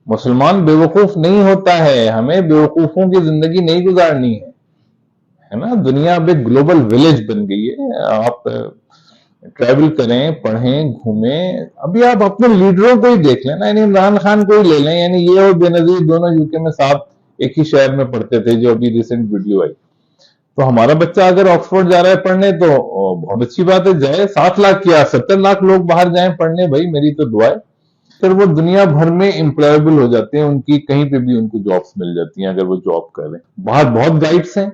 مسلمان بیوقوف نہیں ہوتا ہے، ہمیں بیوقوفوں کی زندگی نہیں گزارنی ہے نا. دنیا اب ایک گلوبل ولیج بن گئی ہے. آپ ٹریول کریں، پڑھیں، گھومیں. ابھی آپ اپنے لیڈروں کو ہی دیکھ لیں نا، یعنی عمران خان کو ہی لے لیں. یعنی یہ اور بے نظیر دونوں یو کے میں ساتھ ایک ہی شہر میں پڑھتے تھے، جو ابھی ریسنٹ ویڈیو آئی. تو ہمارا بچہ اگر آکسفورڈ جا رہا ہے پڑھنے تو بہت اچھی بات ہے، جائے. 7 لاکھ کیا 70 لاکھ لوگ باہر جائیں پڑھنے، بھائی میری تو دعا ہے. پھر وہ دنیا بھر میں امپلائبل ہو جاتے ہیں، ان کی کہیں پہ بھی ان کو جابس مل جاتی ہیں اگر وہ جاب کر رہے ہیں. باہر بہت گائیڈس ہیں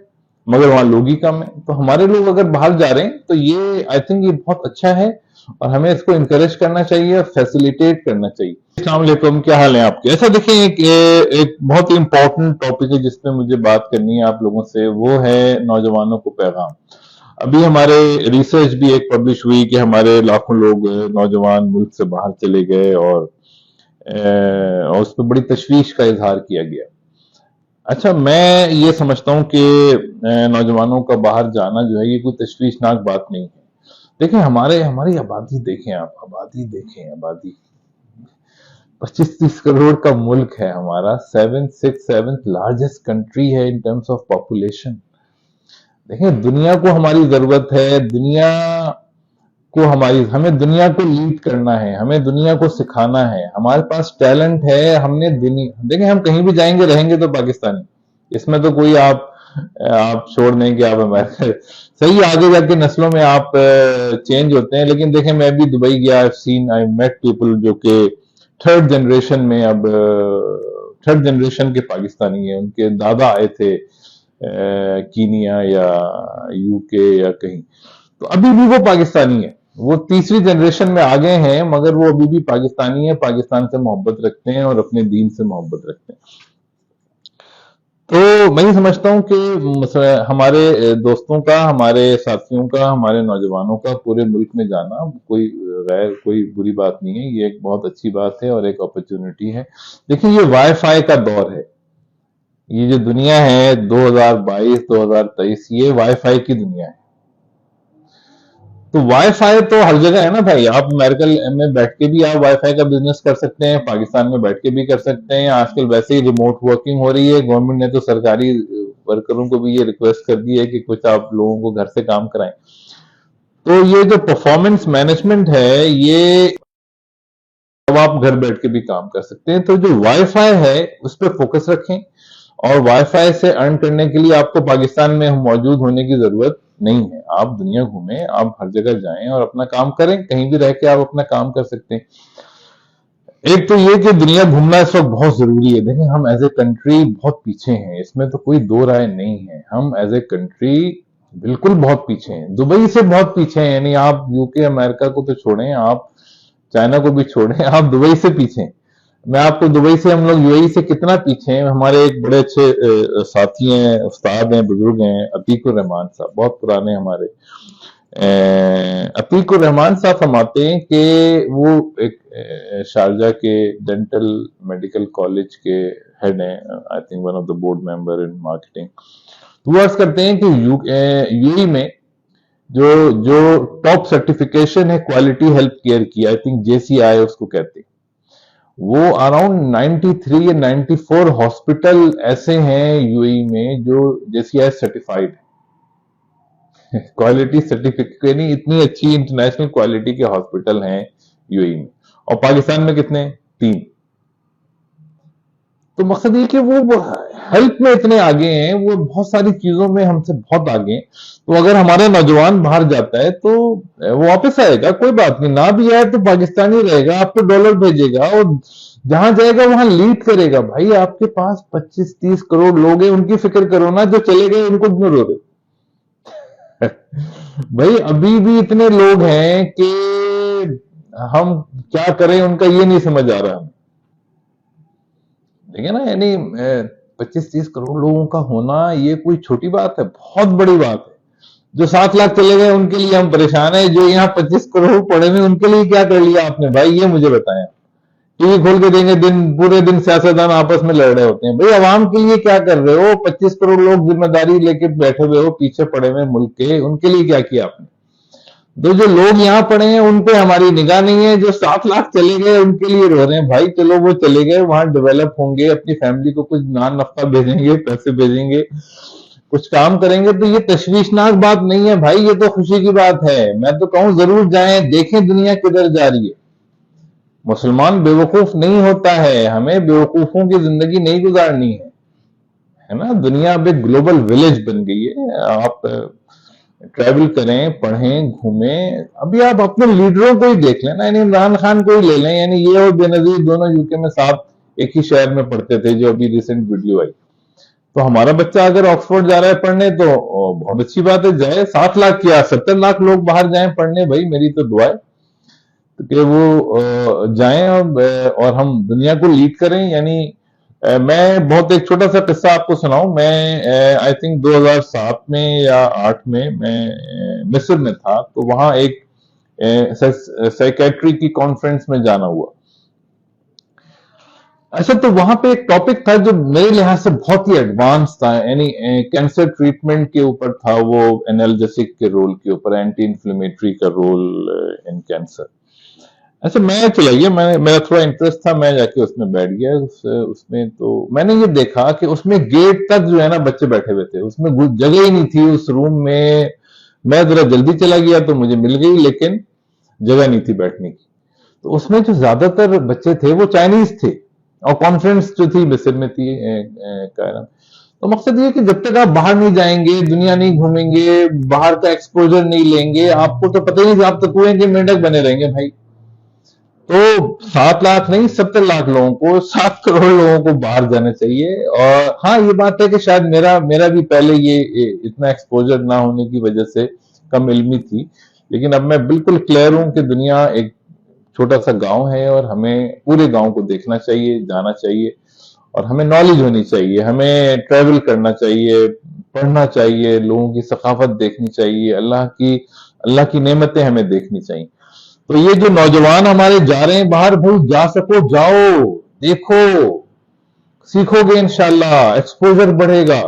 مگر وہاں لوگ ہی کم ہیں. تو ہمارے لوگ اگر باہر جا رہے ہیں تو یہ آئی تھنک یہ بہت اچھا ہے، اور ہمیں اس کو انکریج کرنا چاہیے، فیسیلیٹیٹ کرنا چاہیے. السلام علیکم، کیا حال ہیں آپ کے؟ ایسا دیکھیں، ایک بہت ہی امپورٹنٹ ٹاپک ہے جس پہ مجھے بات کرنی ہے آپ لوگوں سے، وہ ہے نوجوانوں کو پیغام. ابھی ہمارے ریسرچ بھی ایک پبلش ہوئی کہ ہمارے لاکھوں لوگ نوجوان ملک سے باہر چلے گئے، اور اس پہ بڑی تشویش کا اظہار کیا گیا. اچھا، میں یہ سمجھتا ہوں کہ نوجوانوں کا باہر جانا جو ہے یہ کوئی تشویشناک بات نہیں ہے. دیکھیں ہماری آبادی دیکھیں، آپ آبادی دیکھیں. آبادی 25-30 کروڑ کا ملک ہے ہمارا، 7th لارجسٹ کنٹری ہے ان ٹرمز آف پاپولیشن. دیکھیں دنیا کو ہماری ضرورت ہے، دنیا کو ہمیں دنیا کو لیڈ کرنا ہے، ہمیں دنیا کو سکھانا ہے. ہمارے پاس ٹیلنٹ ہے. ہم نے دیکھیں ہم کہیں بھی جائیں گے رہیں گے تو پاکستانی، اس میں تو کوئی آپ چھوڑ دیں کہ آپ امریکہ. صحیح آگے جا کے نسلوں میں آپ چینج ہوتے ہیں، لیکن دیکھیں میں بھی دبئی گیا، I met people جو کہ تھرڈ جنریشن کے پاکستانی ہیں. ان کے دادا آئے تھے کینیا یا یو کے یا کہیں، تو ابھی بھی وہ پاکستانی ہے. وہ تیسری جنریشن میں آگے ہیں مگر وہ ابھی بھی پاکستانی ہیں، پاکستان سے محبت رکھتے ہیں اور اپنے دین سے محبت رکھتے ہیں. تو میں یہ سمجھتا ہوں کہ ہمارے دوستوں کا، ہمارے ساتھیوں کا، ہمارے نوجوانوں کا پورے ملک میں جانا کوئی بری بات نہیں ہے. یہ ایک بہت اچھی بات ہے اور ایک اپرچونٹی ہے. دیکھیں یہ وائی فائی کا دور ہے. یہ جو دنیا ہے 2022-2023 یہ وائی فائی کی دنیا ہے. تو وائی فائی تو ہر جگہ ہے نا بھائی. آپ امریکہ میں بیٹھ کے بھی آپ وائی فائی کا بزنس کر سکتے ہیں، پاکستان میں بیٹھ کے بھی کر سکتے ہیں. آج کل ویسے ہی ریموٹ ورکنگ ہو رہی ہے. گورنمنٹ نے تو سرکاری ورکروں کو بھی یہ ریکویسٹ کر دی ہے کہ کچھ آپ لوگوں کو گھر سے کام کرائیں. تو یہ جو پرفارمنس مینجمنٹ ہے یہ اب آپ گھر بیٹھ کے بھی کام کر سکتے ہیں. تو جو وائی فائی ہے اس پہ فوکس رکھیں، اور وائی فائی سے ارن کرنے کے لیے آپ کو پاکستان میں موجود ہونے کی ضرورت نہیں ہے. آپ دنیا گھومیں، آپ ہر جگہ جائیں اور اپنا کام کریں. کہیں بھی رہ کے آپ اپنا کام کر سکتے ہیں. ایک تو یہ کہ دنیا گھومنا اس وقت بہت ضروری ہے. دیکھیں ہم ایز اے کنٹری بہت پیچھے ہیں، اس میں تو کوئی دو رائے نہیں ہے. ہم ایز اے کنٹری بالکل بہت پیچھے ہیں، دبئی سے بہت پیچھے ہیں. یعنی آپ یو کے امریکہ کو تو چھوڑیں، آپ چائنا کو بھی چھوڑیں، آپ دبئی سے پیچھے ہیں. میں آپ کو دبئی سے ہم لوگ یو اے ای سے کتنا پیچھے ہیں. ہمارے ایک بڑے اچھے ساتھی ہیں، استاد ہیں، بزرگ ہیں، عتیق الرحمان صاحب، بہت پرانے ہمارے. عتیق الرحمان صاحب فرماتے ہیں کہ وہ ایک شارجہ کے ڈینٹل میڈیکل کالج کے ہیڈ ہیں، I think one of the board member in marketing. وہ عرض کرتے ہیں کہ یو اے میں جو ٹاپ سرٹیفکیشن ہے کوالٹی ہیلتھ کیئر کی، آئی تھنک JCI اس کو کہتے ہیں، وہ اراؤنڈ 93 یا 94 ہاسپٹل ایسے ہیں یو اے ای میں جو JCI سرٹیفائیڈ ہے. کوالٹی سرٹیفکیٹ، یعنی اتنی اچھی انٹرنیشنل کوالٹی کے ہاسپٹل ہیں یو اے ای میں. اور پاکستان میں کتنے؟ 3. تو مقصد یہ کہ وہ ہیلتھ میں اتنے آگے ہیں، وہ بہت ساری چیزوں میں ہم سے بہت آگے ہیں. تو اگر ہمارا نوجوان باہر جاتا ہے تو وہ واپس آئے گا، کوئی بات نہیں. نہ بھی آئے تو پاکستانی رہے گا، آپ کو ڈالر بھیجے گا اور جہاں جائے گا وہاں لیڈ کرے گا. بھائی آپ کے پاس 25-30 کروڑ لوگ ہیں، ان کی فکر کرو نا. جو چلے گئے ان کو کیوں رو رہے؟ بھائی ابھی بھی اتنے لوگ ہیں کہ ہم کیا کریں ان کا یہ نہیں سمجھ آ رہا. دیکھیں نا، یعنی 25-30 کروڑ لوگوں کا ہونا یہ کوئی چھوٹی بات ہے، بہت بڑی بات ہے. جو 7 لاکھ چلے گئے ان کے لیے ہم پریشان ہیں. جو یہاں 25 کروڑ پڑے ہوئے ان کے لیے کیا کر لیا آپ نے؟ بھائی یہ مجھے بتائیں. ٹی وی کھول کے دیں گے، پورے دن سیاستدان آپس میں لڑ رہے ہوتے ہیں. بھائی عوام کے لیے کیا کر رہے ہو؟ 25 کروڑ لوگ ذمہ داری لے کے بیٹھے ہوئے ہو پیچھے پڑے ہوئے ملک کے، ان کے لیے کیا کیا آپ نے؟ तो जो लोग यहाँ पड़े हैं उन पे हमारी निगाह नहीं है, जो 7 लाख चले गए उनके लिए रो रहे हैं। भाई चलो वो चले गए, वहां डेवलप होंगे, अपनी फैमिली को कुछ नान नफ्ता भेजेंगे, पैसे भेजेंगे, कुछ काम करेंगे, तो ये तशवीशनाक बात नहीं है भाई, ये तो खुशी की बात है। मैं तो कहूं जरूर जाएं, देखें दुनिया किधर जा रही है। मुसलमान बेवकूफ नहीं होता है, हमें बेवकूफों की जिंदगी नहीं गुजारनी है ना। दुनिया अब एक ग्लोबल विलेज बन गई है। आप ट्रैवल करें, पढ़ें, घूमें। अभी आप अपने लीडरों को ही देख लें ना, यानी इमरान खान को ही ले लें, यानी ये और बेनजीर दोनों यूके में साथ एक ही शहर में पढ़ते थे, जो अभी रिसेंट वीडियो आई। तो हमारा बच्चा अगर ऑक्सफोर्ड जा रहा है पढ़ने तो बहुत अच्छी बात है, जाए। 7 लाख क्या 70 लाख लोग बाहर जाएं पढ़ने, भाई मेरी तो दुआ है कि वो जाएं और हम दुनिया को लीड करें। यानी मैं बहुत एक छोटा सा किस्सा आपको सुनाऊं। मैं आई थिंक 2007 में या 8 में मैं मिस्र में था, तो वहां एक साइकेट्री की कॉन्फ्रेंस में जाना हुआ। अच्छा, तो वहां पे एक टॉपिक था जो मेरे लिहाज से बहुत ही एडवांस था, यानी कैंसर ट्रीटमेंट के ऊपर था वो, एनाल्जेसिक के रोल के ऊपर, एंटी इन्फ्लेमेटरी का रोल इन कैंसर। अच्छा, मैं चला गया, मेरा थोड़ा इंटरेस्ट था, मैं जाके उसमें बैठ गया। उसमें तो मैंने ये देखा कि उसमें गेट तक जो है ना बच्चे बैठे हुए थे, उसमें जगह ही नहीं थी उस रूम में। मैं जरा जल्दी चला गया तो मुझे मिल गई, लेकिन जगह नहीं थी बैठने की। तो उसमें जो ज्यादातर बच्चे थे वो चाइनीज थे, और कॉन्फ्रेंस जो थी मिस्र में थी कायरा। तो मकसद ये कि जब तक आप बाहर नहीं जाएंगे, दुनिया नहीं घूमेंगे, बाहर का एक्सपोजर नहीं लेंगे, आपको तो पता ही नहीं, आप तो कुएं के मेंढक बने रहेंगे भाई। तो 7 लाख नहीं, 70 लाख लोगों को, 7 करोड़ लोगों को बाहर जाना चाहिए। और हाँ, ये बात है कि शायद मेरा भी पहले ये इतना एक्सपोजर ना होने की वजह से कम इल्मी थी, लेकिन अब मैं बिल्कुल क्लियर हूं कि दुनिया एक छोटा सा गांव है, और हमें पूरे गांव को देखना चाहिए, जाना चाहिए, और हमें नॉलेज होनी चाहिए, हमें ट्रैवल करना चाहिए, पढ़ना चाहिए, लोगों की सकाफत देखनी चाहिए, अल्लाह की नेमतें हमें देखनी चाहिए। तो ये जो नौजवान हमारे जा रहे हैं बाहर, भाई जा सको जाओ, देखो, सीखोगे, इंशाल्लाह एक्सपोजर बढ़ेगा।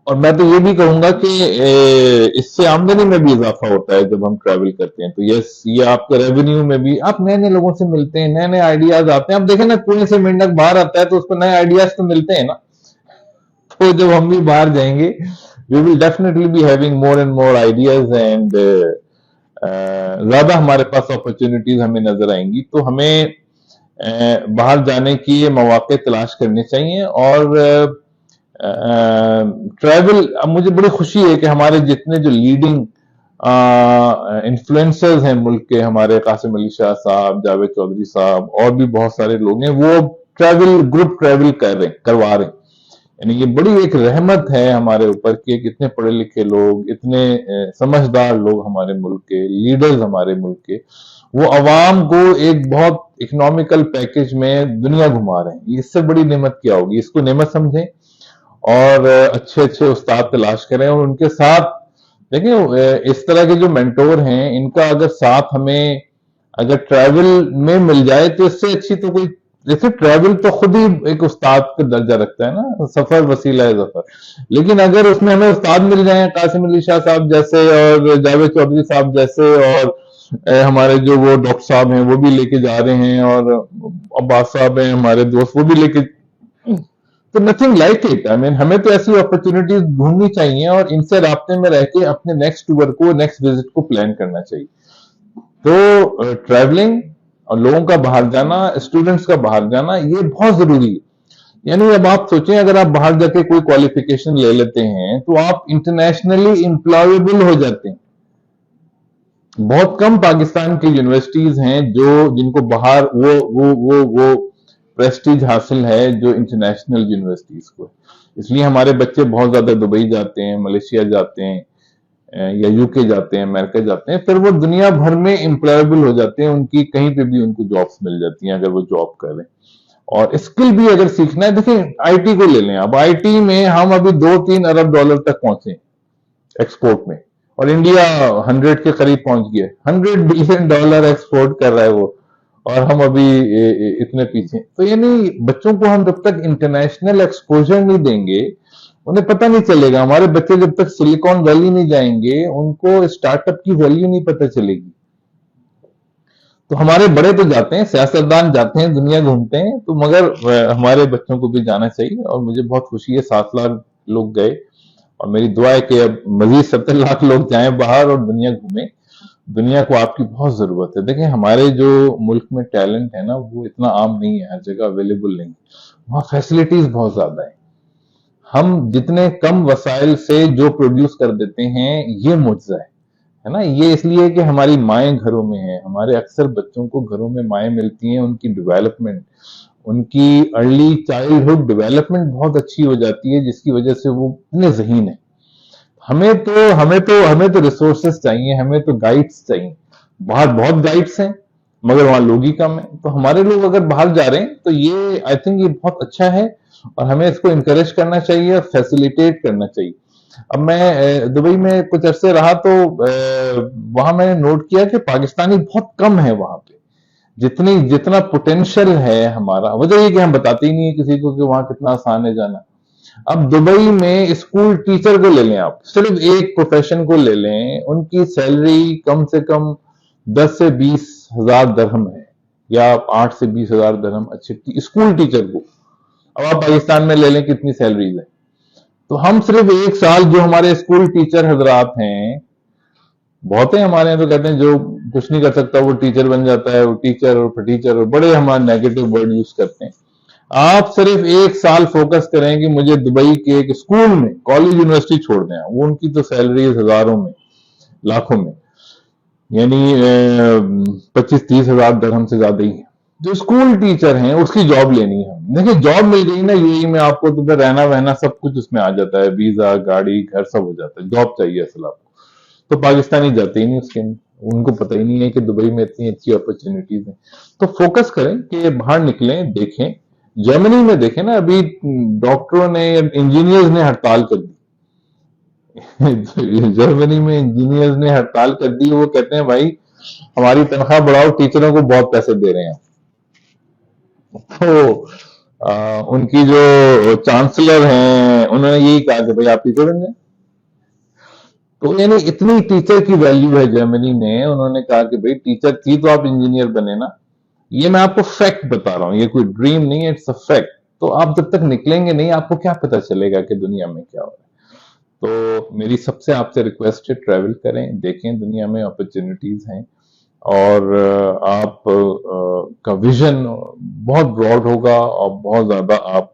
और मैं तो ये भी कहूंगा कि इससे आमदनी में भी इजाफा होता है जब हम ट्रैवल करते हैं। तो यस, ये आपके रेवेन्यू में भी, आप नए नए लोगों से मिलते हैं, नए नए आइडियाज आते हैं। आप देखें ना, कुएं से मेंढक बाहर आता है तो उसको नए आइडियाज तो मिलते हैं ना। तो जब हम भी बाहर जाएंगे, we will definitely be having more and more ideas, and ज्यादा हमारे पास अपॉर्चुनिटीज हमें नजर आएंगी। तो हमें बाहर जाने की मौके तलाश करने चाहिए। और ट्रैवल, अब मुझे बड़ी खुशी है कि हमारे जितने जो लीडिंग इन्फ्लुएंसर्स हैं मुल्क के, हमारे कासिम अली शाह साहब, जावेद चौधरी साहब, और भी बहुत सारे लोग हैं, वो ग्रुप ट्रैवल करवा रहे हैं। यानी ये बड़ी एक रहमत है हमारे ऊपर कि इतने पढ़े लिखे लोग, इतने समझदार लोग हमारे मुल्क के, लीडर्स हमारे मुल्क के, वो अवाम को एक बहुत इकोनॉमिकल पैकेज में दुनिया घुमा रहे हैं। इससे बड़ी नेमत क्या होगी? इसको नेमत समझें, और अच्छे अच्छे उस्ताद तलाश करें, और उनके साथ देखिए, इस तरह के जो मेंटोर हैं, इनका अगर साथ हमें अगर ट्रैवल में मिल जाए तो इससे अच्छी तो कोई, जैसे ट्रैवल तो खुद ही एक उस्ताद का दर्जा रखता है ना, सफर वसीला है जफर। लेकिन अगर उसमें हमें उस्ताद मिल जाए, कासिम अली शाह साहब जैसे, और जावेद चौधरी साहब जैसे, और हमारे जो वो डॉक्टर साहब हैं वो भी लेके जा रहे हैं, और अब्बास साहब हैं हमारे दोस्त, वो भी लेके, तो nothing like it. I mean, हमें तो ऐसी अपॉर्चुनिटीज ढूंढनी चाहिए, और इनसे राब्ते में रह के अपने नेक्स्ट टूर को, नेक्स्ट विजिट को प्लान करना चाहिए। तो ट्रैवलिंग और लोगों का बाहर जाना, स्टूडेंट्स का बाहर जाना, ये बहुत जरूरी है। यानी अब आप सोचें, अगर आप बाहर जाके कोई क्वालिफिकेशन ले लेते हैं तो आप इंटरनेशनली एम्प्लॉयबल हो जाते हैं। बहुत कम पाकिस्तान की यूनिवर्सिटीज हैं जो जिनको बाहर वो प्रेस्टीज हासिल है जो इंटरनेशनल यूनिवर्सिटीज को। इसलिए हमारे बच्चे बहुत ज्यादा दुबई जाते हैं, मलेशिया जाते हैं, या यूके जाते हैं, अमेरिका जाते हैं, फिर वो दुनिया भर में एम्प्लॉयबल हो जाते हैं, उनकी कहीं पे भी उनको जॉब्स मिल जाती हैं अगर वो जॉब करें। और स्किल भी अगर सीखना है, देखिए आईटी को ले लें, अब आईटी में हम अभी 2-3 अरब डॉलर तक पहुंचे एक्सपोर्ट में, और इंडिया 100 के करीब पहुंच गया, $100 बिलियन एक्सपोर्ट कर रहा है वो, और हम अभी इतने पीछे। तो यानी बच्चों को हम जब तक इंटरनेशनल एक्सपोजर नहीं देंगे, उन्हें पता नहीं चलेगा। हमारे बच्चे जब तक सिलिकॉन वैली नहीं जाएंगे, उनको स्टार्टअप की वैल्यू नहीं पता चलेगी। तो हमारे बड़े तो जाते हैं, सियासतदान जाते हैं, दुनिया घूमते हैं, तो मगर हमारे बच्चों को भी जाना चाहिए। और मुझे बहुत खुशी है 7 लाख लोग गए, और मेरी दुआ है कि अब मजीद 70 लाख लोग जाएं बाहर और दुनिया घूमें। दुनिया को आपकी बहुत जरूरत है। देखें, हमारे जो मुल्क में टैलेंट है ना, वो इतना आम नहीं है, हर जगह अवेलेबल नहीं। वहाँ फैसिलिटीज बहुत ज्यादा है। हम जितने कम वसाइल से जो प्रोड्यूस कर देते हैं, ये मुआवजा है ना। ये इसलिए कि हमारी माएँ घरों में हैं। हमारे अक्सर बच्चों को घरों में माएँ मिलती हैं, उनकी डेवलपमेंट, उनकी अर्ली चाइल्डहुड डेवलपमेंट बहुत अच्छी हो जाती है, जिसकी वजह से वो इतने ज़हीन है। हमें तो रिसोर्सेस चाहिए, हमें तो गाइड्स चाहिए। बाहर बहुत गाइड्स हैं, मगर वहां लोग ही कम है। तो हमारे लोग अगर बाहर जा रहे हैं, तो ये आई थिंक ये बहुत अच्छा है, और हमें इसको इंकरेज करना चाहिए और फैसिलिटेट करना चाहिए। अब मैं दुबई में कुछ अरसे रहा, तो वहां मैंने नोट किया कि पाकिस्तानी बहुत कम है वहां पे। जितना पोटेंशियल है हमारा, वजह ये कि हम बताते ही नहीं है किसी को कि वहां कितना आसान है जाना। अब दुबई में स्कूल टीचर को ले लें, आप सिर्फ एक प्रोफेशन को ले लें, उनकी सैलरी कम से कम 10 से 20 हजार दरहम है, या 8 से 20 हजार दरहम अच्छे स्कूल टीचर को। अब आप पाकिस्तान में ले लें कितनी सैलरीज है। तो हम सिर्फ एक साल, जो हमारे स्कूल टीचर हजरात हैं, बहुत है हमारे यहाँ, तो कहते हैं जो कुछ नहीं कर सकता वो टीचर बन जाता है, वो टीचर और टीचर, और बड़े हमारे नेगेटिव वर्ड यूज करते हैं। आप सिर्फ एक साल फोकस करें कि मुझे दुबई के एक स्कूल में, कॉलेज यूनिवर्सिटी छोड़ दें, वो उनकी तो सैलरी हजारों में, लाखों में, यानी 25-30 हजार दरहम से ज्यादा ही है। जो स्कूल टीचर हैं उसकी जॉब लेनी है। देखिए, जॉब मिल गई ना यूएई में आपको, तो फिर रहना वहना सब कुछ उसमें आ जाता है, वीजा, गाड़ी, घर सब हो जाता है। जॉब चाहिए असल आपको। तो पाकिस्तानी जाते ही नहीं उसके, उनको पता ही नहीं है कि दुबई में इतनी अच्छी अपॉर्चुनिटीज हैं। तो फोकस करें कि बाहर निकलें, देखें। जर्मनी में देखें ना, अभी डॉक्टरों ने, इंजीनियर्स ने हड़ताल कर दी। जर्मनी में इंजीनियर्स ने हड़ताल कर दी। वो कहते हैं भाई हमारी तनख्वाह बढ़ाओ, टीचरों को बहुत पैसे दे रहे हैं। तो उनकी जो चांसलर हैं, उन्होंने यही कहा कि भाई आप टीचर बन जाए। तो यानी इतनी टीचर की वैल्यू है जर्मनी में। उन्होंने कहा कि भाई टीचर थी तो आप इंजीनियर बने ना। ये मैं आपको फैक्ट बता रहा हूं, ये कोई ड्रीम नहीं है, इट्स अ फैक्ट। तो आप जब तक निकलेंगे नहीं, आपको क्या पता चलेगा कि दुनिया में क्या हो रहा है। तो मेरी सबसे आपसे रिक्वेस्ट है, ट्रैवल करें, देखें, दुनिया में अपॉर्चुनिटीज हैं, और आप का विजन बहुत ब्रॉड होगा, और बहुत ज्यादा आप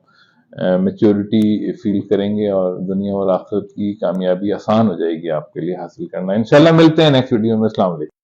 मेच्योरिटी फील करेंगे, और दुनिया और आखिरत की कामयाबी आसान हो जाएगी आपके लिए हासिल करना। इंशाल्लाह मिलते हैं नेक्स्ट वीडियो में। अस्सलाम वालेकुम।